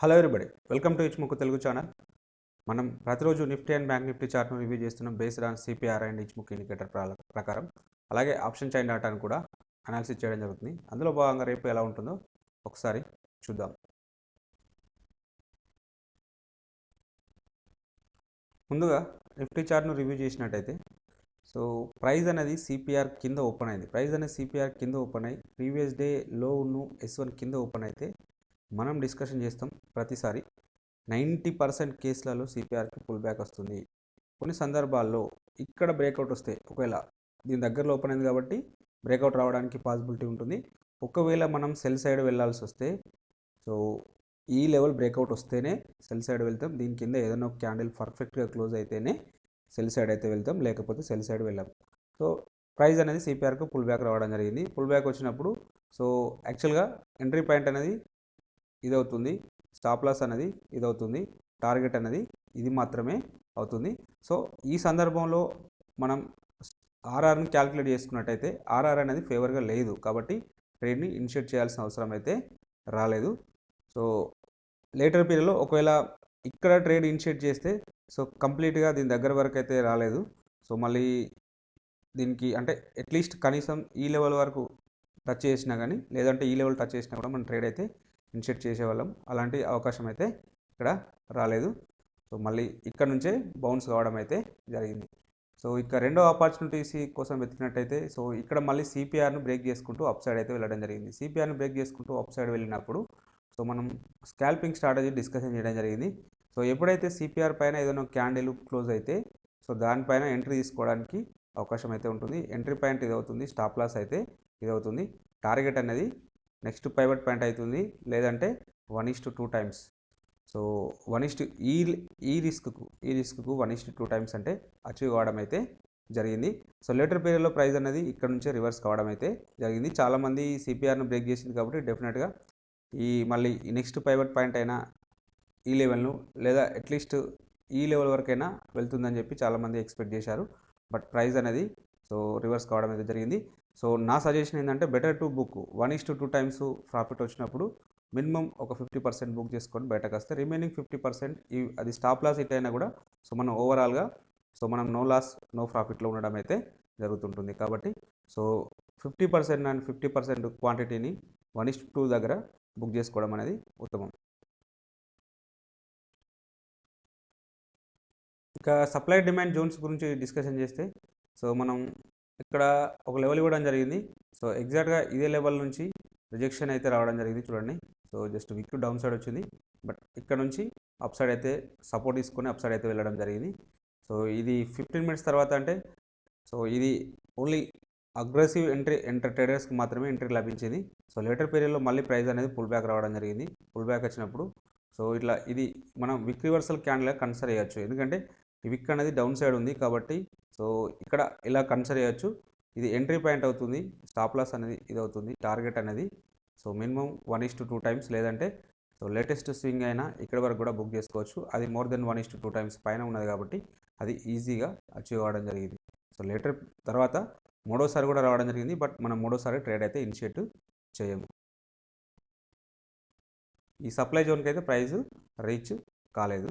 Hello everybody, welcome to Ichimoku Telugu channel. మనం ప్రతిరోజు Nifty and bank Nifty చార్ట్ను review చేస్తున్నాం based on CPR and Ichimoku indicator ప్రకారం. అలాగే ఆప్షన్ చైన్ డాటాను కూడా అనాలిసిస్ చేయడం జరుగుతుంది. అందులో భాగంగా రేపు ఎలా ఉంటుందో ఒకసారి చూద్దాం. ముందుగా నిఫ్టీ చార్ట్ను రివ్యూ చేసినట్టయితే సో ప్రైస్ అనేది సిపిఆర్ కింద ఓపెన్ అయింది. ప్రైస్ అనేది సిపిఆర్ కింద ఓపెన్ అయ్యి ప్రీవియస్ డే లోను S1 కింద ఓపెన్ అయితే మనం డిస్కషన్ చేస్తాం ప్రతిసారి 90% కేసులలో సిపిఆర్కి పుల్ బ్యాక్ వస్తుంది. కొన్ని సందర్భాల్లో ఇక్కడ బ్రేక్అవుట్ వస్తే, ఒకవేళ దీని దగ్గరలో ఓపెన్ అయింది కాబట్టి బ్రేక్అవుట్ రావడానికి పాసిబిలిటీ ఉంటుంది. ఒకవేళ మనం సెల్ సైడ్ వెళ్ళాల్సి వస్తే సో ఈ లెవెల్ బ్రేక్అవుట్ వస్తేనే సెల్ సైడ్ వెళ్తాం. దీని కింద ఏదైనా ఒక క్యాండిల్ పర్ఫెక్ట్గా క్లోజ్ అయితేనే సెల్ సైడ్ అయితే వెళ్తాం, లేకపోతే సెల్ సైడ్ వెళ్ళాం. సో ప్రైస్ అనేది సిపిఆర్కు పుల్ బ్యాక్ రావడం జరిగింది. పుల్ బ్యాక్ వచ్చినప్పుడు సో యాక్చువల్గా ఎంట్రీ పాయింట్ అనేది ఇది అవుతుంది, స్టాప్ లాస్ అనేది ఇది అవుతుంది, టార్గెట్ అనేది ఇది మాత్రమే అవుతుంది. సో ఈ సందర్భంలో మనం ఆర్ఆర్ని క్యాలిక్యులేట్ చేసుకున్నట్టయితే ఆర్ఆర్ అనేది ఫేవర్గా లేదు, కాబట్టి ట్రేడ్ని ఇనిషియేట్ చేయాల్సిన అవసరం అయితే రాలేదు. సో లేటర్ పీరియడ్లో ఒకవేళ ఇక్కడ ట్రేడ్ ఇనిషియేట్ చేస్తే సో కంప్లీట్గా దీని దగ్గర వరకు అయితే రాలేదు. సో మళ్ళీ దీనికి అంటే అట్లీస్ట్ కనీసం ఈ లెవెల్ వరకు టచ్ చేసినా కానీ, లేదంటే ఈ లెవెల్ టచ్ చేసినా కూడా మనం ట్రేడ్ అయితే ఇనిషియేట్ చేసేవాళ్ళం. అలాంటి అవకాశం అయితే ఇక్కడ రాలేదు. సో మళ్ళీ ఇక్కడ నుంచే బౌన్స్ కావడం అయితే జరిగింది. సో ఇక రెండో ఆపర్చునిటీస్ కోసం వెతికినట్టయితే సో ఇక్కడ మళ్ళీ సిపిఆర్ను బ్రేక్ చేసుకుంటూ అప్ సైడ్ అయితే వెళ్ళడం జరిగింది. సిపిఆర్ను బ్రేక్ చేసుకుంటూ అప్ సైడ్ వెళ్ళినప్పుడు సో మనం స్కాల్పింగ్ స్ట్రాటజీ డిస్కషన్ చేయడం జరిగింది. సో ఎప్పుడైతే సిపిఆర్ పైన ఏదైనా క్యాండిల్ క్లోజ్ అయితే సో దానిపైన ఎంట్రీ తీసుకోవడానికి అవకాశం అయితే ఉంటుంది. ఎంట్రీ పాయింట్ ఇది అవుతుంది, స్టాప్ లాస్ అయితే ఇది అవుతుంది, టార్గెట్ అనేది నెక్స్ట్ పైవట్ పాయింట్ అవుతుంది, లేదంటే 1:2 టైమ్స్. సో 1 ఈ రిస్క్కు 1:2 టైమ్స్ అంటే అచీవ్ కావడం అయితే జరిగింది. సో లేటర్ పీరియడ్లో ప్రైస్ అనేది ఇక్కడ నుంచే రివర్స్ కావడం అయితే జరిగింది. చాలామంది సిపిఆర్ను బ్రేక్ చేసింది కాబట్టి డెఫినెట్గా ఈ మళ్ళీ నెక్స్ట్ పైవట్ పాయింట్ అయినా ఈ లెవెల్ను లేదా అట్లీస్ట్ ఈ లెవెల్ వరకైనా వెళ్తుందని చెప్పి చాలామంది ఎక్స్పెక్ట్ చేశారు. బట్ ప్రైస్ అనేది సో రివర్స్ కావడం అయితే జరిగింది. సో నా సజెషన్ ఏంటంటే better to book 1:2 times profit వచ్చినప్పుడు మినిమం ఒక 50% బుక్ చేసుకొని బయటకు వస్తే రిమైనింగ్ 50% అది స్టాప్ లాస్ హిట్ అయినా కూడా సో మనం ఓవరాల్గా సో మనం నో లాస్ నో ప్రాఫిట్లో ఉండడం అయితే జరుగుతుంటుంది. కాబట్టి సో 50% అండ్ 50% క్వాంటిటీని 1:2 దగ్గర బుక్ చేసుకోవడం అనేది ఉత్తమం. ఇక సప్లై డిమాండ్ జోన్స్ గురించి డిస్కషన్ చేస్తే సో మనం ఇక్కడ ఒక లెవెల్ ఇవ్వడం జరిగింది. సో ఎగ్జాక్ట్గా ఇదే లెవెల్ నుంచి రిజెక్షన్ అయితే రావడం జరిగింది. చూడండి, సో జస్ట్ విక్ డౌన్ సైడ్ వచ్చింది, బట్ ఇక్కడ నుంచి అప్ సైడ్ అయితే సపోర్ట్ తీసుకొని అప్ సైడ్ అయితే వెళ్ళడం జరిగింది. సో ఇది 15 మినిట్స్ తర్వాత అంటే సో ఇది ఓన్లీ అగ్రెసివ్ ఎంటర్ ట్రేడర్స్కి మాత్రమే ఎంట్రీ లభించింది. సో లేటర్ పీరియడ్లో మళ్ళీ ప్రైస్ అనేది పుల్ బ్యాక్ రావడం జరిగింది. పుల్ బ్యాక్ వచ్చినప్పుడు సో ఇట్లా ఇది మనం విక్ రివర్సల్ క్యాండిల్గా కన్సిడర్ చేయొచ్చు, ఎందుకంటే ఈ విక్ అనేది డౌన్ సైడ్ ఉంది కాబట్టి సో ఇక్కడ ఇలా కన్సిడర్ చేయొచ్చు. ఇది ఎంట్రీ పాయింట్ అవుతుంది, స్టాప్ లాస్ అనేది ఇది అవుతుంది, టార్గెట్ అనేది సో మినిమం 1:2 టైమ్స్, లేదంటే సో లేటెస్ట్ స్వింగ్ అయినా ఇక్కడ వరకు కూడా బుక్ చేసుకోవచ్చు. అది మోర్ దెన్ 1:2 టైమ్స్ పైన ఉన్నది కాబట్టి అది ఈజీగా అచీవ్ అవ్వడం జరిగింది. సో లేటర్ తర్వాత మూడోసారి కూడా రావడం జరిగింది, బట్ మనం మూడోసారి ట్రేడ్ అయితే ఇనిషియేట్ చేయము. ఈ సప్లై జోన్కి అయితే ప్రైస్ రీచ్ కాలేదు.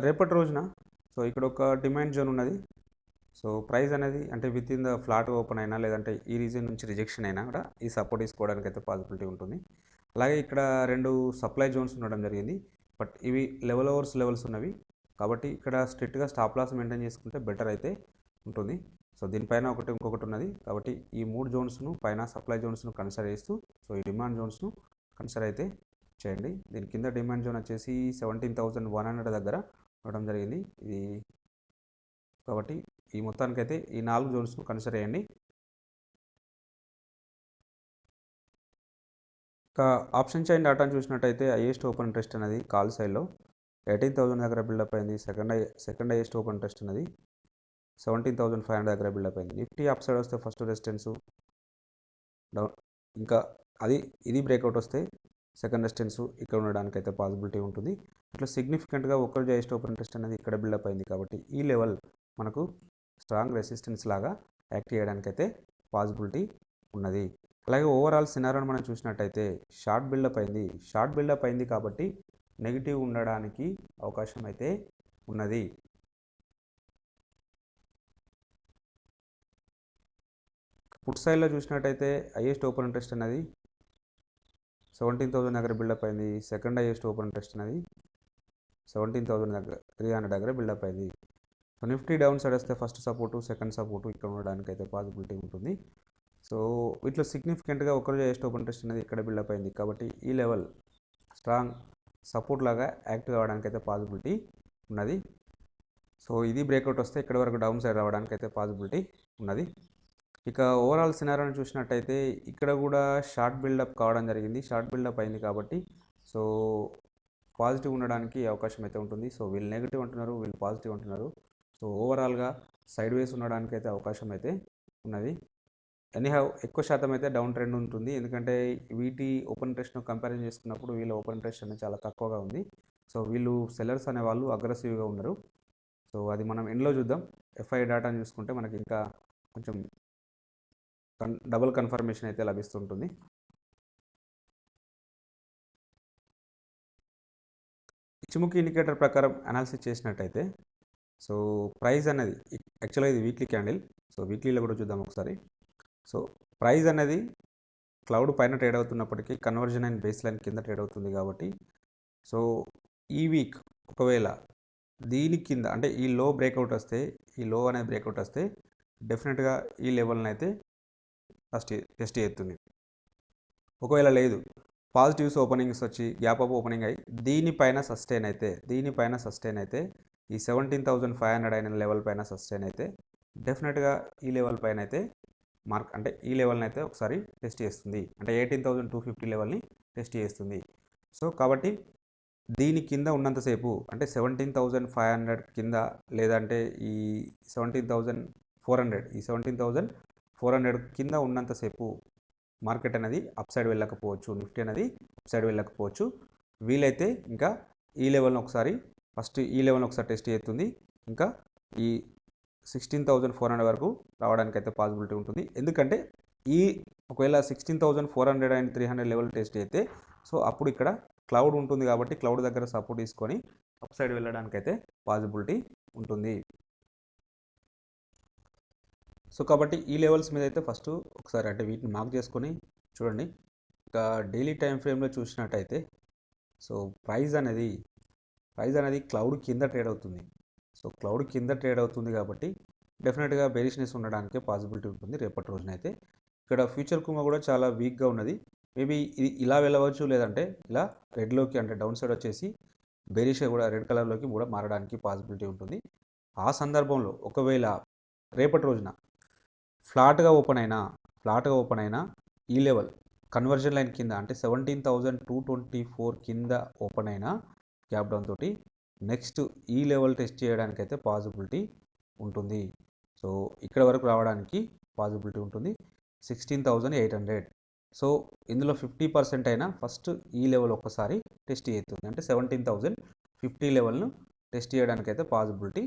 రేపటి రోజున సో ఇక్కడ ఒక డిమాండ్ జోన్ ఉన్నది. సో ప్రైస్ అనేది అంటే with in the flat open అయినా, లేదంటే ఈ రీజన్ నుంచి రిజెక్షన్ అయినా కూడా ఈ సపోర్ట్ తీసుకోవడానికి అయితే పాసిబిలిటీ ఉంటుంది. అలాగే ఇక్కడ 2 సప్లై జోన్స్ ఉండడం జరిగింది, బట్ ఇవి లెవెల్స్ ఉన్నవి కాబట్టి ఇక్కడ స్ట్రిక్ట్గా స్టాప్ లాస్ మెయింటైన్ చేసుకుంటే బెటర్ అయితే ఉంటుంది. సో దీనిపైన ఇంకొకటి ఉన్నది కాబట్టి ఈ 3 జోన్స్ను పైన సప్లై జోన్స్ను కన్సిడర్ చేస్తూ సో ఈ డిమాండ్ జోన్స్ను కన్సిడర్ అయితే చేయండి. దీని కింద డిమాండ్ జోన్ వచ్చేసి 17,100 దగ్గర ఉండడం జరిగింది ఇది, కాబట్టి ఈ మొత్తానికైతే ఈ 4 జోన్స్ను కన్సిడర్ చేయండి. ఇంకా ఆప్షన్ చైన్ డాటాను చూసినట్టయితే హైయెస్ట్ ఓపెన్ ఇంట్రెస్ట్ అనేది కాల్ సైడ్లో 18,000 దగ్గర బిల్డప్ అయింది. సెకండ్ హైయెస్ట్ ఓపెన్ ఇంట్రెస్ట్ అనేది 17,500 దగ్గర బిల్డప్ అయింది. నిఫ్టీ అప్ సైడ్ వస్తే ఫస్ట్ రెసిస్టెన్స్ డౌన్, ఇంకా ఇది బ్రేక్అవుట్ వస్తే సెకండ్ రెసిస్టెన్స్ ఇక్కడ ఉండడానికి అయితే పాసిబిలిటీ ఉంటుంది. ఇట్లా సిగ్నిఫికెంట్గా ఒక్కరు హైయెస్ట్ ఓపెన్ ఇంట్రెస్ట్ అనేది ఇక్కడ బిల్డప్ అయింది కాబట్టి ఈ లెవెల్ మనకు స్ట్రాంగ్ రెసిస్టెన్స్ లాగా యాక్ట్ చేయడానికైతే పాసిబిలిటీ ఉన్నది. అలాగే ఓవరాల్ సినారియోని మనం చూసినట్టయితే షార్ట్ బిల్డప్ అయింది కాబట్టి నెగిటివ్ ఉండడానికి అవకాశం అయితే ఉన్నది. పుట్ సైడ్లో చూసినట్టయితే హైయెస్ట్ ఓపెన్ ఇంట్రెస్ట్ అనేది 17,000 దగ్గర బిల్డప్ అయింది. సెకండ్ హైయెస్ట్ ఓపెన్ ఇంట్రెస్ట్ అనేది 17,300 దగ్గర బిల్డప్ అయింది. సో నిఫ్టీ డౌన్ సైడ్ వస్తే ఫస్ట్ సపోర్టు, సెకండ్ సపోర్టు ఇక్కడ ఉండడానికి అయితే పాసిబిలిటీ ఉంటుంది. సో వీటిలో సిగ్నిఫికెంట్గా ఒకరోజు హైయెస్ట్ ఓపెన్ ఇంట్రెస్ట్ అనేది ఇక్కడ బిల్డప్ అయింది కాబట్టి ఈ లెవెల్ స్ట్రాంగ్ సపోర్ట్ లాగా యాక్టివ్ అవ్వడానికి అయితే పాసిబిలిటీ ఉన్నది. సో ఇది బ్రేక్అవుట్ వస్తే ఇక్కడ వరకు డౌన్ సైడ్ రావడానికి అయితే పాసిబిలిటీ ఉన్నది. ఇక ఓవరాల్ సినారియోని చూసినట్టయితే ఇక్కడ కూడా షార్ట్ బిల్డప్ కావడం జరిగింది. షార్ట్ బిల్డప్ అయింది కాబట్టి సో పాజిటివ్ ఉండడానికి అవకాశం అయితే ఉంటుంది. సో వీళ్ళు నెగిటివ్ అంటున్నారు, వీళ్ళు పాజిటివ్ అంటున్నారు. సో ఓవరాల్గా సైడ్ వేస్ ఉండడానికి అయితే అవకాశం అయితే ఉన్నది. ఎనీహౌ ఎక్కువ శాతం అయితే డౌన్ ట్రెండ్ ఉంటుంది. ఎందుకంటే వీటి ఓపెన్ ఇంట్రెస్ట్ను కంపారిజన్ చేసుకున్నప్పుడు వీళ్ళ ఓపెన్ ఇంట్రెస్ట్ అనేది చాలా తక్కువగా ఉంది. సో వీళ్ళు సెల్లర్స్ అనే వాళ్ళు అగ్రెసివ్గా ఉన్నారు. సో అది మనం ఎండ్లో చూద్దాం. ఎఫ్ఐ డేటాను చూసుకుంటే మనకి ఇంకా కొంచెం డబుల్ కన్ఫర్మేషన్ అయితే లభిస్తుంటుంది. ఇచ్చిముఖి ఇండికేటర్ ప్రకారం అనాలిసిస్ చేసినట్టయితే సో ప్రైస్ అనేది యాక్చువల్గా ఇది వీక్లీ క్యాండిల్. సో వీక్లీలో కూడా చూద్దాం ఒకసారి. సో ప్రైస్ అనేది క్లౌడ్ పైన ట్రేడ్ అవుతున్నప్పటికీ కన్వర్జన్ అండ్ బేస్ లైన్ కింద ట్రేడ్ అవుతుంది కాబట్టి సో ఈ వీక్ ఒకవేళ దీని కింద అంటే ఈ లో బ్రేక్అవుట్ వస్తే, ఈ లో అనేది బ్రేక్అవుట్ వస్తే డెఫినెట్గా ఈ లెవెల్ని అయితే టెస్ట్ చేస్తుంది. ఒకవేళ లేదు, పాజిటివ్స్ ఓపెనింగ్స్ వచ్చి గ్యాప్ అప్ ఓపెనింగ్ అయ్యి దీనిపైన సస్టైన్ అయితే ఈ 17,500 అయిన లెవెల్ పైన సస్టైన్ అయితే డెఫినెట్గా ఈ లెవెల్ పైన అయితే అంటే ఈ లెవెల్ని అయితే ఒకసారి టెస్ట్ చేస్తుంది. అంటే 18,250 లెవెల్ని టెస్ట్ చేస్తుంది. సో కాబట్టి దీని కింద ఉన్నంతసేపు అంటే 17,500 కింద లేదంటే ఈ 17,400 కింద ఉన్నంతసేపు మార్కెట్ అనేది అప్ సైడ్ వెళ్ళకపోవచ్చు, నిఫ్టీ అనేది అప్ సైడ్ వెళ్ళకపోవచ్చు. వీలైతే ఇంకా ఈ లెవెల్ని ఒకసారి టెస్ట్ చేస్తుంది. ఇంకా ఈ 16,400 వరకు రావడానికి అయితే పాసిబిలిటీ ఉంటుంది. ఎందుకంటే ఒకవేళ 16,400 అండ్ 300 లెవెల్ టెస్ట్ అయితే సో అప్పుడు ఇక్కడ క్లౌడ్ ఉంటుంది కాబట్టి క్లౌడ్ దగ్గర సపోర్ట్ తీసుకొని అప్ సైడ్ వెళ్ళడానికి అయితే పాసిబిలిటీ ఉంటుంది. సో కాబట్టి ఈ లెవెల్స్ మీద అయితే ఫస్ట్ ఒకసారి అంటే వీటిని మార్క్ చేసుకొని చూడండి. ఇక డైలీ టైం ఫ్రేమ్లో చూసినట్టయితే సో ప్రైస్ అనేది క్లౌడ్ కింద ట్రేడ్ అవుతుంది. సో క్లౌడ్ కింద ట్రేడ్ అవుతుంది కాబట్టి డెఫినెట్గా బేరిష్నెస్ ఉండడానికి పాసిబిలిటీ ఉంటుంది రేపటి రోజునైతే. ఇక్కడ ఫ్యూచర్ కుమ కూడా చాలా వీక్గా ఉన్నది. మేబీ ఇది ఇలా వెళ్ళవచ్చు, లేదంటే ఇలా రెడ్లోకి అంటే డౌన్ సైడ్ వచ్చేసి బేరిష్గా కూడా రెడ్ కలర్లోకి కూడా మారడానికి పాసిబిలిటీ ఉంటుంది. ఆ సందర్భంలో ఒకవేళ రేపటి రోజున ఫ్లాట్గా ఓపెన్ అయినా ఈ లెవెల్ కన్వర్జన్ లైన్ కింద అంటే 17,224 కింద ఓపెన్ అయినా గ్యాప్ డౌన్ తోటి నెక్స్ట్ ఈ లెవెల్ టెస్ట్ చేయడానికైతే పాసిబిలిటీ ఉంటుంది. సో ఇక్కడ వరకు రావడానికి పాసిబిలిటీ ఉంటుంది 16,800. సో ఇందులో 50% అయినా ఫస్ట్ ఈ లెవెల్ ఒక్కసారి టెస్ట్ చేస్తుంది. అంటే 17,050 లెవెల్ను టెస్ట్ చేయడానికైతే పాసిబిలిటీ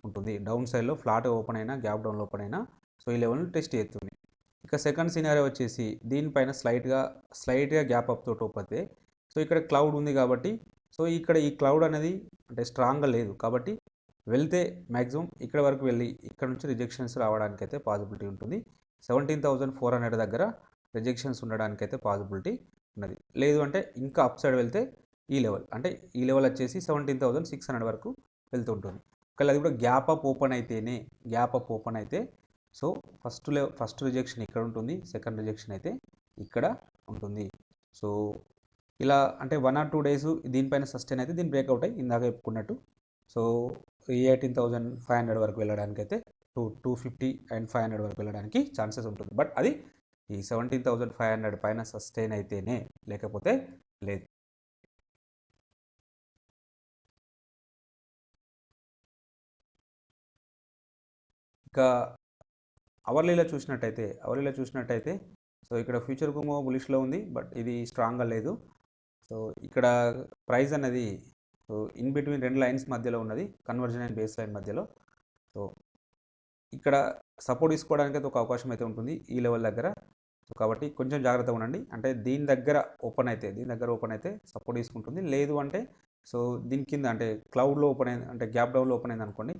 ఉంటుంది. డౌన్ సైడ్లో ఫ్లాట్ ఓపెన్ అయినా గ్యాప్ డౌన్లో ఓపెన్ అయినా సో ఈ లెవెల్ను టెస్ట్ చేస్తుంది. ఇక సెకండ్ సినారియో వచ్చేసి దీనిపైన స్లైట్గా గ్యాప్ అప్ తోటి ఓపెతే సో ఇక్కడ క్లౌడ్ ఉంది కాబట్టి సో ఇక్కడ ఈ క్లౌడ్ అనేది అంటే స్ట్రాంగ్గా లేదు కాబట్టి వెళ్తే మ్యాక్సిమం ఇక్కడ వరకు వెళ్ళి ఇక్కడ నుంచి రిజెక్షన్స్ రావడానికి అయితే పాసిబిలిటీ ఉంటుంది. 17,400 దగ్గర రిజెక్షన్స్ ఉండడానికి అయితే పాసిబిలిటీ ఉన్నది. లేదు అంటే ఇంకా అప్ సైడ్ వెళ్తే ఈ లెవెల్ వచ్చేసి 17,600 వరకు వెళ్తూ ఉంటుంది. ఒకవేళ అది కూడా గ్యాప్ అప్ ఓపెన్ అయితే సో ఫస్ట్ రిజెక్షన్ ఇక్కడ ఉంటుంది, సెకండ్ రిజెక్షన్ అయితే ఇక్కడ ఉంటుంది. సో ఇలా అంటే 1 or 2 డేస్ దీనిపైన సస్టైన్ అయితే దీన్ని బ్రేక్అవుట్ అయ్యి ఇందాక చెప్పుకున్నట్టు సో 18,500 వరకు వెళ్ళడానికి అయితే 250 అండ్ 500 వరకు వెళ్ళడానికి ఛాన్సెస్ ఉంటుంది. బట్ అది ఈ 17,500 పైన సస్టైన్ అయితేనే, లేకపోతే లేదు. ఇక అవర్లీలో చూసినట్టయితే సో ఇక్కడ ఫ్యూచర్ కుమో బులిష్లో ఉంది, బట్ ఇది స్ట్రాంగ్గా లేదు. సో ఇక్కడ ప్రైస్ అనేది సో ఇన్ బిట్వీన్ రెండు లైన్స్ మధ్యలో ఉన్నది, కన్వర్జన్ అండ్ బేస్ లైన్ మధ్యలో. సో ఇక్కడ సపోర్ట్ తీసుకోవడానికి అయితే ఒక అవకాశం అయితే ఉంటుంది ఈ లెవెల్ దగ్గర. సో కాబట్టి కొంచెం జాగ్రత్తగా ఉండండి. అంటే దీని దగ్గర ఓపెన్ అయితే సపోర్ట్ తీసుకుంటుంది. లేదు అంటే సో దీని కింద అంటే క్లౌడ్లో ఓపెన్ అయింది అంటే గ్యాప్ డౌన్లో ఓపెన్ అయింది అనుకోండి,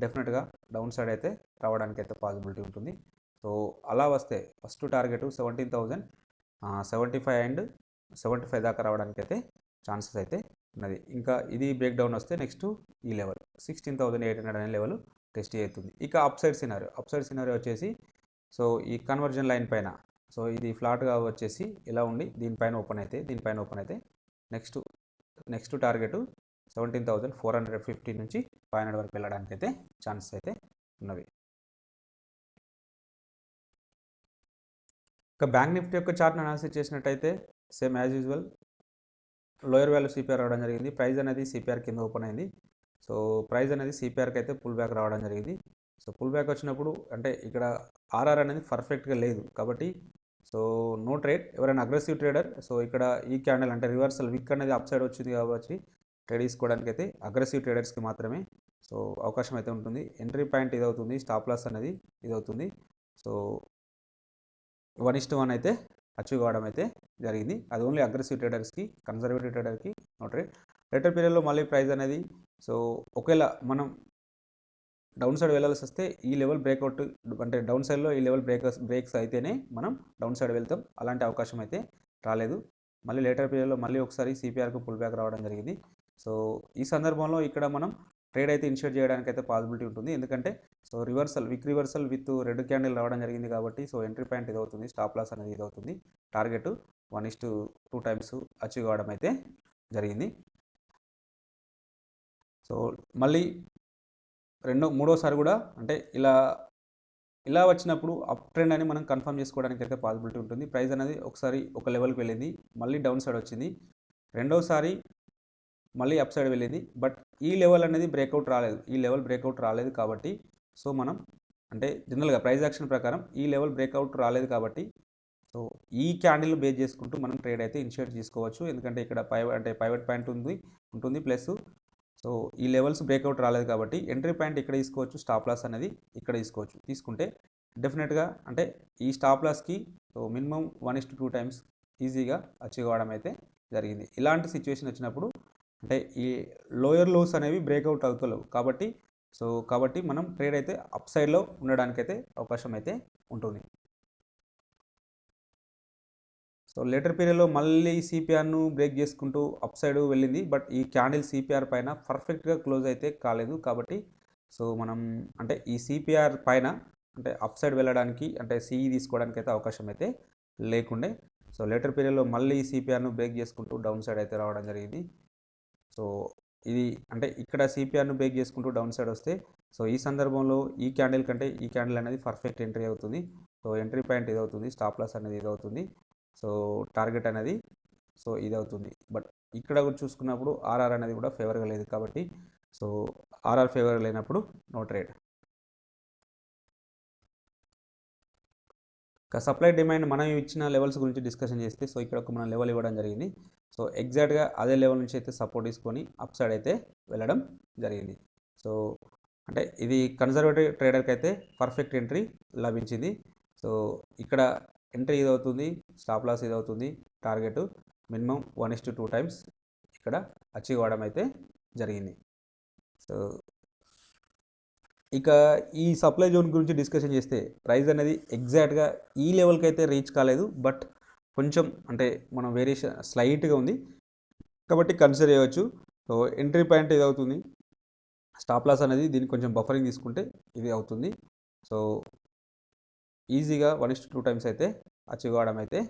డెఫినెట్గా డౌన్ సైడ్ అయితే రావడానికి అయితే పాసిబిలిటీ ఉంటుంది. సో అలా వస్తే ఫస్ట్ టార్గెట్ 17,075 అండ్ 75 దాకా రావడానికి అయితే ఛాన్సెస్ అయితే ఉన్నది. ఇంకా ఇది బ్రేక్ డౌన్ వస్తే నెక్స్ట్ ఈ లెవెల్ 16,800 అనే లెవెల్ టెస్ట్ అవుతుంది. ఇక అప్ సైడ్ సినారియో వచ్చేసి సో ఈ కన్వర్జన్ లైన్ పైన సో ఇది ఫ్లాట్గా వచ్చేసి ఇలా ఉండి దీనిపైన ఓపెన్ అయితే నెక్స్ట్ టార్గెట్ 17,450 నుంచి 500 వరకు వెళ్ళడానికి అయితే ఛాన్సెస్ అయితే ఉన్నవి. ఇక బ్యాంక్ నిఫ్టీ యొక్క చార్ట్ని అనాలిసిస్ చేసినట్టయితే same as usual lower value CPR రావడం జరిగింది. ప్రైస్ అనేది సిపిఆర్ కింద ఓపెన్ అయింది. సో ప్రైస్ అనేది సిపిఆర్కి అయితే పుల్ బ్యాక్ రావడం జరిగింది. సో పుల్ బ్యాక్ వచ్చినప్పుడు అంటే ఇక్కడ ఆర్ఆర్ అనేది పర్ఫెక్ట్గా లేదు కాబట్టి సో నో ట్రేడ్. ఎవరైనా అగ్రెసివ్ ట్రేడర్ సో ఇక్కడ ఈ క్యాండిల్ అంటే రివర్సల్ విక్ అనేది అప్ సైడ్ వచ్చింది కాబట్టి ట్రేడ్ తీసుకోవడానికి అయితే అగ్రెసివ్ ట్రేడర్స్కి మాత్రమే సో అవకాశం అయితే ఉంటుంది. ఎంట్రీ పాయింట్ ఇది అవుతుంది, స్టాప్ లాస్ అనేది ఇది అవుతుంది. సో 1:1 అయితే అచీవ్ కావడం అయితే జరిగింది. అది ఓన్లీ అగ్రెసివ్ ట్రేడర్స్కి, కన్జర్వేటివ్ ట్రేడర్కి నో ట్రేడ్. లేటర్ పీరియడ్లో మళ్ళీ ప్రైస్ అనేది సో ఒకవేళ మనం డౌన్ సైడ్ వెళ్ళాల్సి వస్తే ఈ లెవెల్ బ్రేక్అవుట్ అంటే డౌన్ సైడ్లో ఈ లెవెల్ బ్రేక్స్ అయితేనే మనం డౌన్ సైడ్ వెళ్తాం. అలాంటి అవకాశం అయితే రాలేదు. మళ్ళీ లేటర్ పీరియడ్లో మళ్ళీ ఒకసారి సిపిఆర్కు పుల్ బ్యాక్ రావడం జరిగింది. సో ఈ సందర్భంలో ఇక్కడ మనం ట్రేడ్ అయితే ఇనిషియేట్ చేయడానికి అయితే పాసిబిలిటీ ఉంటుంది. ఎందుకంటే సో విక్ రివర్సల్ విత్ రెడ్ క్యాండిల్ రావడం జరిగింది కాబట్టి సో ఎంట్రీ పాయింట్ ఇది అవుతుంది, స్టాప్ లాస్ అనేది ఇది అవుతుంది. టార్గెట్ 1:2 టైమ్స్ అచీవ్ కావడం అయితే జరిగింది. సో మళ్ళీ మూడోసారి కూడా అంటే ఇలా వచ్చినప్పుడు అప్ ట్రెండ్ అని మనం కన్ఫర్మ్ చేసుకోవడానికి అయితే పాసిబిలిటీ ఉంటుంది. ప్రైస్ అనేది ఒకసారి ఒక లెవెల్కి వెళ్ళింది, మళ్ళీ డౌన్ సైడ్ వచ్చింది, రెండోసారి మళ్ళీ అప్ సైడ్ వెళ్ళింది. బట్ ఈ లెవెల్ అనేది బ్రేక్అవుట్ రాలేదు కాబట్టి సో మనం అంటే జనరల్గా ప్రైస్ యాక్షన్ ప్రకారం ఈ లెవెల్ బ్రేక్అవుట్ రాలేదు కాబట్టి సో ఈ క్యాండిల్ బేస్ చేసుకుంటూ మనం ట్రేడ్ అయితే ఇనిషియేట్ చేసుకోవచ్చు. ఎందుకంటే ఇక్కడ పైవట్ పాయింట్ ఉంటుంది ప్లస్ సో ఈ లెవెల్స్ బ్రేక్అవుట్ రాలేదు కాబట్టి ఎంట్రీ పాయింట్ ఇక్కడ తీసుకోవచ్చు, స్టాప్ లాస్ అనేది ఇక్కడ తీసుకుంటే డెఫినెట్గా అంటే ఈ స్టాప్ లాస్కి సో మినిమం 1:2 టైమ్స్ ఈజీగా అచీవ్ అవ్వడం అయితే జరిగింది. ఇలాంటి సిచ్యువేషన్ వచ్చినప్పుడు అంటే ఈ లోయర్ లోస్ అనేవి బ్రేక్అవుట్ అవుతలేవు కాబట్టి మనం ట్రేడ్ అయితే అప్ సైడ్లో ఉండడానికైతే అవకాశం అయితే ఉంటుంది. సో లేటర్ పీరియడ్లో మళ్ళీ సిపిఆర్ను బ్రేక్ చేసుకుంటూ అప్ సైడ్ వెళ్ళింది. బట్ ఈ క్యాండిల్ సిపిఆర్ పైన పర్ఫెక్ట్గా క్లోజ్ అయితే కాలేదు కాబట్టి సో మనం అంటే ఈ సిపిఆర్ పైన అంటే అప్ సైడ్ వెళ్ళడానికి అంటే సిఈ తీసుకోవడానికి అయితే అవకాశం అయితే లేకుండే. సో లేటర్ పీరియడ్లో మళ్ళీ సిపిఆర్ను బ్రేక్ చేసుకుంటూ డౌన్ సైడ్ అయితే రావడం జరిగింది. సో ఇది అంటే ఇక్కడ సిపిఆర్ను బ్రేక్ చేసుకుంటూ డౌన్ సైడ్ వస్తే సో ఈ సందర్భంలో ఈ క్యాండిల్ కంటే ఈ క్యాండిల్ అనేది పర్ఫెక్ట్ ఎంట్రీ అవుతుంది. సో ఎంట్రీ పాయింట్ ఇది అవుతుంది, స్టాప్ లాస్ అనేది ఇది అవుతుంది. సో టార్గెట్ అనేది సో ఇది అవుతుంది. బట్ ఇక్కడ కూడా చూసుకున్నప్పుడు ఆర్ఆర్ అనేది కూడా ఫేవర్గా లేదు కాబట్టి సో ఆర్ఆర్ ఫేవర్ లేనప్పుడు నో ట్రేడ్. సప్లై డిమాండ్ మనం ఇచ్చిన లెవెల్స్ గురించి డిస్కషన్ చేస్తే సో ఇక్కడ ఒక మనం లెవెల్ ఇవ్వడం జరిగింది. సో ఎగ్జాక్ట్గా అదే లెవెల్ నుంచి అయితే సపోర్ట్ తీసుకొని అప్ సైడ్ అయితే వెళ్ళడం జరిగింది. సో అంటే ఇది కన్జర్వేటివ్ ట్రేడర్కి అయితే పర్ఫెక్ట్ ఎంట్రీ లభించింది. సో ఇక్కడ ఎంట్రీ ఇది అవుతుంది, స్టాప్ లాస్ ఇది అవుతుంది, టార్గెట్ మినిమం 1:2 టైమ్స్ ఇక్కడ అచీవ్ అవ్వడం అయితే జరిగింది. సో ఇక ఈ సప్లై జోన్ గురించి డిస్కషన్ చేస్తే ప్రైస్ అనేది ఎగ్జాక్ట్గా ఈ లెవెల్కి అయితే రీచ్ కాలేదు. బట్ కొంచెం అంటే మనం వేరియేషన్ స్లైట్గా ఉంది కాబట్టి కన్సిడర్ చేయవచ్చు. సో ఎంట్రీ పాయింట్ ఇది అవుతుంది, స్టాప్ లాస్ అనేది దీనికి కొంచెం బఫరింగ్ తీసుకుంటే ఇది అవుతుంది. సో ఈజీగా 1:2 టైమ్స్ అయితే అచీవ్ అవ్వడం అయితే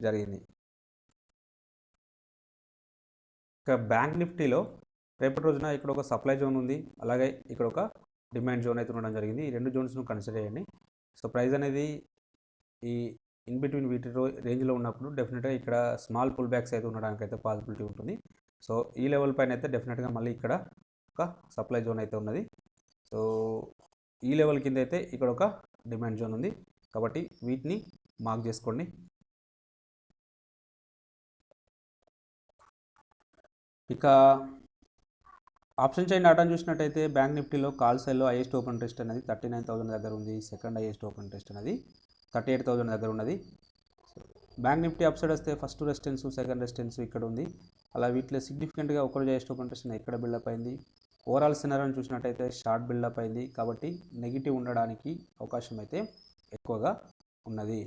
జరిగింది. ఇక బ్యాంక్ నిఫ్టీలో రేపటి రోజున ఇక్కడ ఒక సప్లై జోన్ ఉంది, అలాగే ఇక్కడ ఒక డిమాండ్ జోన్ అయితే ఉండడం జరిగింది. ఈ రెండు జోన్స్ను కన్సిడర్ చేయండి. సో ప్రైస్ అనేది ఈ ఇన్ బిట్వీన్ వీటి రేంజ్లో ఉన్నప్పుడు డెఫినెట్గా ఇక్కడ స్మాల్ పుల్ బ్యాక్స్ అయితే ఉండడానికి అయితే పాసిబిలిటీ ఉంటుంది. సో ఈ లెవెల్ పైన అయితే డెఫినెట్గా మళ్ళీ ఇక్కడ ఒక సప్లై జోన్ అయితే ఉన్నది. సో ఈ లెవెల్ కింద అయితే ఇక్కడ ఒక డిమాండ్ జోన్ ఉంది కాబట్టి వీటిని మార్క్ చేసుకోండి. ఇక ఆప్షన్ చైన్ డాటాను చూసినట్టయితే బ్యాంక్ నిఫ్టీలో కాల్ సైడ్లో హైయెస్ట్ ఓపెన్ ఇంట్రెస్ట్ అనేది 39,000 దగ్గర ఉంది. సెకండ్ హైయెస్ట్ ఓపెన్ ఇంట్రెస్ట్ అనేది 38,000 దగ్గర ఉన్నది. బ్యాంక్ నిఫ్టీ అప్ సైడ్ వస్తే ఫస్ట్ రెసిస్టెన్స్ సెకండ్ రెసిస్టెన్స్ ఇక్కడ ఉంది. అలా వీటిలో సిగ్నిఫికెంట్గా ఒకరోజు హైయెస్ట్ ఓపెన్ ఇంట్రెస్ట్ ఇక్కడ బిల్డప్ అయింది. ఓవరాల్ సినారియోని చూసినట్టయితే షార్ట్ బిల్డప్ అయింది కాబట్టి నెగిటివ్ ఉండడానికి అవకాశం అయితే ఎక్కువగా ఉన్నది.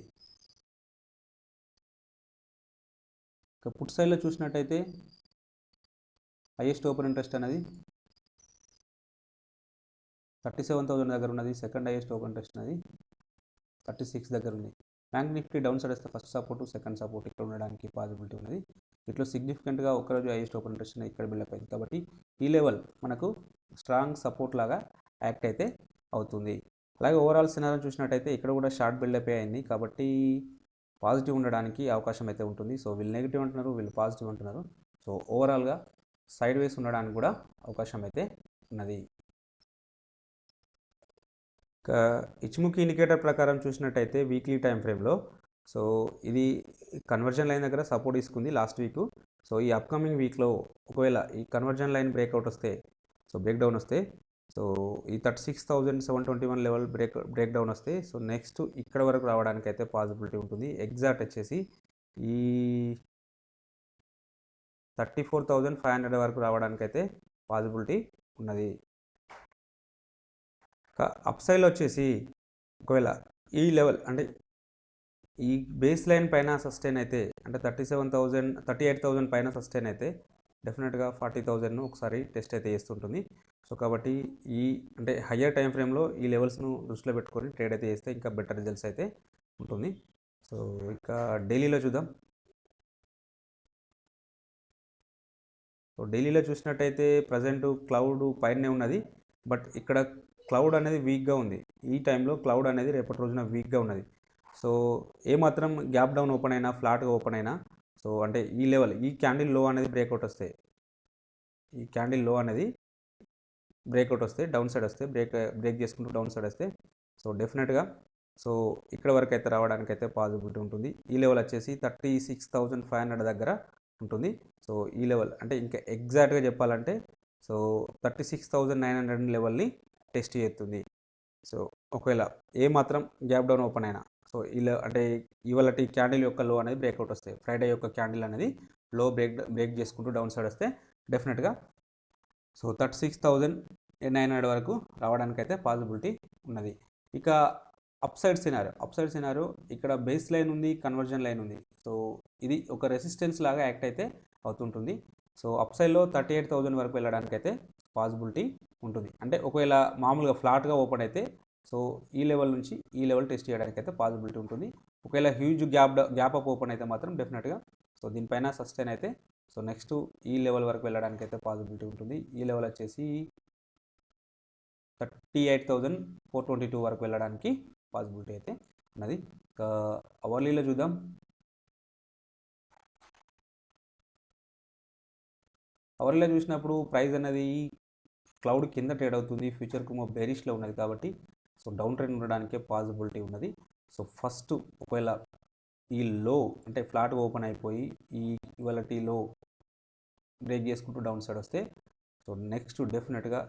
ఇక పుట్ సైడ్లో చూసినట్టయితే హైయెస్ట్ ఓపెన్ ఇంట్రెస్ట్ అనేది 37,000 దగ్గర ఉన్నది. సెకండ్ హైయెస్ట్ ఓపెన్ ఇంట్రెస్ట్ అనేది 36 దగ్గర ఉంది. బ్యాంక్ నిఫ్టీ డౌన్ సైడ్ వస్తే ఫస్ట్ సపోర్టు సెకండ్ సపోర్ట్ ఇక్కడ ఉండడానికి పాసిబిలిటీ ఉన్నది. ఇట్లా సిగ్నిఫికెంట్గా ఒకరోజు హైయెస్ట్ ఓపెన్ ఇంట్రెస్ట్ అనేది ఇక్కడ బిల్డప్ అయింది కాబట్టి ఈ లెవెల్ మనకు స్ట్రాంగ్ సపోర్ట్ లాగా యాక్ట్ అయితే అవుతుంది. అలాగే ఓవరాల్ సినారియోని చూసినట్టయితే ఇక్కడ కూడా షార్ట్ బిల్డప్ అయింది కాబట్టి పాజిటివ్ ఉండడానికి అవకాశం అయితే ఉంటుంది. సో వీళ్ళు నెగిటివ్ అంటున్నారు, వీళ్ళు పాజిటివ్ అంటున్నారు. సో ఓవరాల్గా సైడ్ వేస్ ఉండడానికి కూడా అవకాశం అయితే ఉన్నది. ఇక ఇచ్ముఖి ఇండికేటర్ ప్రకారం చూసినట్టయితే వీక్లీ టైం ఫ్రేమ్లో సో ఇది కన్వర్జన్ లైన్ దగ్గర సపోర్ట్ తీసుకుంది లాస్ట్ వీక్. సో ఈ అప్కమింగ్ వీక్లో ఒకవేళ ఈ కన్వర్జన్ లైన్ బ్రేక్అవుట్ వస్తే సో బ్రేక్డౌన్ వస్తే సో ఈ 36,721 లెవెల్ బ్రేక్ డౌన్ వస్తే సో నెక్స్ట్ ఇక్కడ వరకు రావడానికి అయితే పాసిబిలిటీ ఉంటుంది. ఎగ్జాక్ట్ వచ్చేసి ఈ 34,500 వరకు రావడానికి అయితే పాసిబిలిటీ ఉన్నది. అప్ సైడ్లో వచ్చేసి ఒకవేళ ఈ లెవెల్ అంటే ఈ బేస్ లైన్ పైన సస్టైన్ అయితే అంటే 38,000 పైన సస్టైన్ అయితే డెఫినెట్గా 40,000ను ఒకసారి టెస్ట్ అయితే చేస్తుంటుంది. సో కాబట్టి ఈ అంటే హయ్యర్ టైం ఫ్రేమ్లో ఈ లెవెల్స్ను దృష్టిలో పెట్టుకొని ట్రేడ్ అయితే చేస్తే ఇంకా బెటర్ రిజల్ట్స్ అయితే ఉంటుంది. సో ఇక డైలీలో చూద్దాం. సో డైలీలో చూసినట్టయితే ప్రజెంట్ క్లౌడ్ పైనే ఉన్నది. బట్ ఇక్కడ క్లౌడ్ అనేది వీక్గా ఉంది. ఈ టైంలో క్లౌడ్ అనేది రేపటి రోజున వీక్గా ఉన్నది. సో ఏమాత్రం గ్యాప్ డౌన్ ఓపెన్ అయినా ఫ్లాట్గా ఓపెన్ అయినా సో అంటే ఈ లెవెల్ ఈ క్యాండిల్ లో అనేది బ్రేక్అవుట్ వస్తే ఈ క్యాండిల్ లో అనేది బ్రేక్అవుట్ వస్తే డౌన్ సైడ్ వస్తే బ్రేక్ చేసుకుంటూ డౌన్ సైడ్ వస్తే సో డెఫినెట్గా సో ఇక్కడ వరకు అయితే రావడానికి అయితే పాసిబిలిటీ ఉంటుంది. ఈ లెవెల్ వచ్చేసి 36,500 దగ్గర ఉంటుంది. సో ఈ లెవెల్ అంటే ఇంకా ఎగ్జాక్ట్గా చెప్పాలంటే సో 36,900 లెవెల్ని టెస్ట్ చేస్తుంది. సో ఒకవేళ ఏమాత్రం గ్యాప్ డౌన్ ఓపెన్ అయినా సో ఇలా అంటే ఇవాళ క్యాండిల్ యొక్క లో అనేది బ్రేక్అవుట్ వస్తాయి. ఫ్రైడే యొక్క క్యాండిల్ అనేది లో బ్రేక్ చేసుకుంటూ డౌన్ సైడ్ వస్తే డెఫినెట్గా సో 36,900 వరకు రావడానికి అయితే పాసిబిలిటీ ఉన్నది. ఇక అప్ సైడ్ సినారో ఇక్కడ బేస్ లైన్ ఉంది, కన్వర్జన్ లైన్ ఉంది. సో ఇది ఒక రెసిస్టెన్స్ లాగా యాక్ట్ అయితే అవుతుంటుంది. సో అప్ సైడ్లో 38,000 వరకు వెళ్ళడానికి అయితే పాసిబిలిటీ ఉంటుంది. అంటే ఒకవేళ మామూలుగా ఫ్లాట్గా ఓపెన్ అయితే సో ఈ లెవెల్ నుంచి ఈ లెవెల్ టెస్ట్ చేయడానికి అయితే పాసిబిలిటీ ఉంటుంది. ఒకవేళ హ్యూజ్ గ్యాప్ అప్ ఓపెన్ అయితే మాత్రం డెఫినెట్గా సో దీనిపైన సస్టైన్ అయితే సో నెక్స్ట్ ఈ లెవెల్ వరకు వెళ్ళడానికి అయితే పాసిబిలిటీ ఉంటుంది. ఈ లెవెల్ వచ్చేసి 38,422 వరకు వెళ్ళడానికి పాసిబిలిటీ అయితే ఉన్నది. అవర్లీలో చూద్దాం. అవర్లీలో చూసినప్పుడు ప్రైస్ అనేది క్లౌడ్ కింద ట్రేడ్ అవుతుంది. ఫ్యూచర్కు బేరిష్లో ఉన్నది కాబట్టి సో డౌన్ ట్రెండ్ ఉండడానికే పాసిబిలిటీ ఉన్నది. సో ఫస్ట్ ఒకవేళ ఈ లో అంటే ఫ్లాట్ ఓపెన్ అయిపోయి ఈ ఇవాళ లో బ్రేక్ చేసుకుంటూ డౌన్ సైడ్ వస్తే సో నెక్స్ట్ డెఫినెట్గా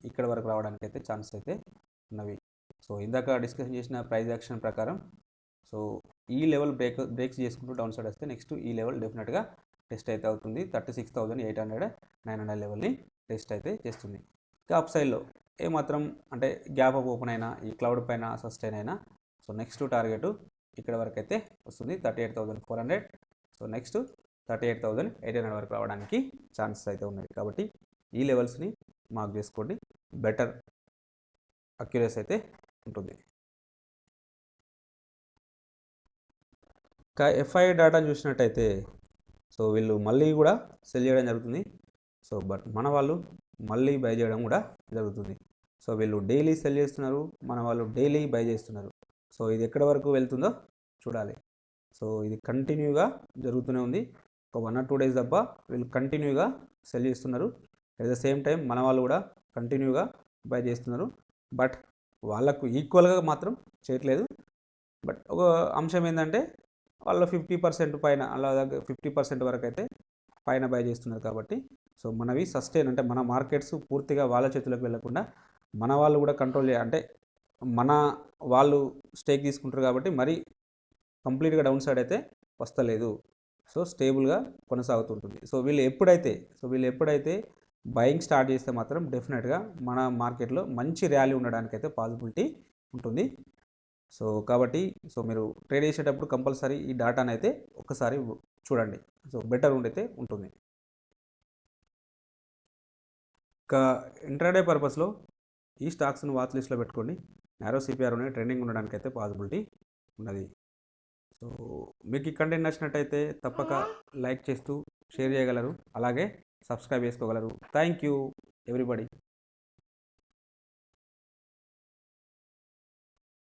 ఇక్కడ వరకు రావడానికి అయితే ఛాన్స్ అయితే ఉన్నవి. సో ఇందాక డిస్కషన్ చేసిన ప్రైస్ యాక్షన్ ప్రకారం సో ఈ లెవెల్ బ్రేక్స్ చేసుకుంటూ డౌన్ సైడ్ వస్తే నెక్స్ట్ ఈ లెవెల్ డెఫినెట్గా టెస్ట్ అయితే అవుతుంది. 36,800 900 లెవెల్ని టెస్ట్ అయితే చేస్తుంది. ఇంకా అప్ సైడ్లో ఏమాత్రం అంటే గ్యాప్ అప్ ఓపెన్ అయినా ఈ క్లౌడ్ పైన సస్టైన్ అయినా సో నెక్స్ట్ టార్గెట్ ఇక్కడ వరకు అయితే వస్తుంది 38,400. సో నెక్స్ట్ 38,800 వరకు రావడానికి ఛాన్సెస్ అయితే ఉన్నాయి. కాబట్టి ఈ లెవెల్స్ని మార్క్ చేసుకోండి, బెటర్ అక్యురసీ అయితే ఉంటుంది. ఇంకా ఎఫ్ఐ డేటా చూసినట్టయితే సో వీళ్ళు మళ్ళీ కూడా సెల్ చేయడం జరుగుతుంది. సో బట్ మన వాళ్ళు మళ్ళీ బై చేయడం కూడా జరుగుతుంది. సో వీళ్ళు డైలీ సెల్ చేస్తున్నారు, మన వాళ్ళు డైలీ బై చేస్తున్నారు. సో ఇది ఎక్కడి వరకు వెళ్తుందో చూడాలి. సో ఇది కంటిన్యూగా జరుగుతూనే ఉంది. ఒక 1 or 2 days తప్ప వీళ్ళు కంటిన్యూగా సెల్ చేస్తున్నారు. అట్ ద సేమ్ టైం మన వాళ్ళు కూడా కంటిన్యూగా బై చేస్తున్నారు. బట్ వాళ్ళకు ఈక్వల్గా మాత్రం చేయట్లేదు. బట్ ఒక అంశం ఏంటంటే వాళ్ళు 50% పైన అలా 50% వరకు అయితే పైన బై చేస్తున్నారు కాబట్టి సో మనవి సస్టైన్ అంటే మన మార్కెట్స్ పూర్తిగా వాళ్ళ చేతులకు వెళ్ళకుండా మన వాళ్ళు కూడా కంట్రోల్ అంటే మన వాళ్ళు స్టేక్ తీసుకుంటారు కాబట్టి మరి కంప్లీట్గా డౌన్ సైడ్ అయితే వస్తలేదు. సో స్టేబుల్గా కొనసాగుతుంటుంది. సో వీళ్ళు ఎప్పుడైతే బయింగ్ స్టార్ట్ చేస్తే మాత్రం డెఫినెట్గా మన మార్కెట్లో మంచి ర్యాలీ ఉండడానికైతే పాసిబిలిటీ ఉంటుంది. సో కాబట్టి మీరు ట్రేడ్ చేసేటప్పుడు కంపల్సరీ ఈ డాటాను అయితే ఒక్కసారి చూడండి. సో బెటర్ ఉండైతే ఉంటుంది. ఇంకా ఇంట్రాడే పర్పస్లో ఈ స్టాక్స్ను వాచ్ లిస్ట్లో పెట్టుకోండి. నారో సిపిఆర్ అనేది ట్రెండింగ్ ఉండడానికైతే పాసిబిలిటీ ఉన్నది. సో మీకు ఈ కంటెంట్ నచ్చినట్టయితే తప్పక లైక్ చేస్తూ షేర్ చేయగలరు, అలాగే సబ్స్క్రైబ్ చేసుకోగలరు. Thank you everybody.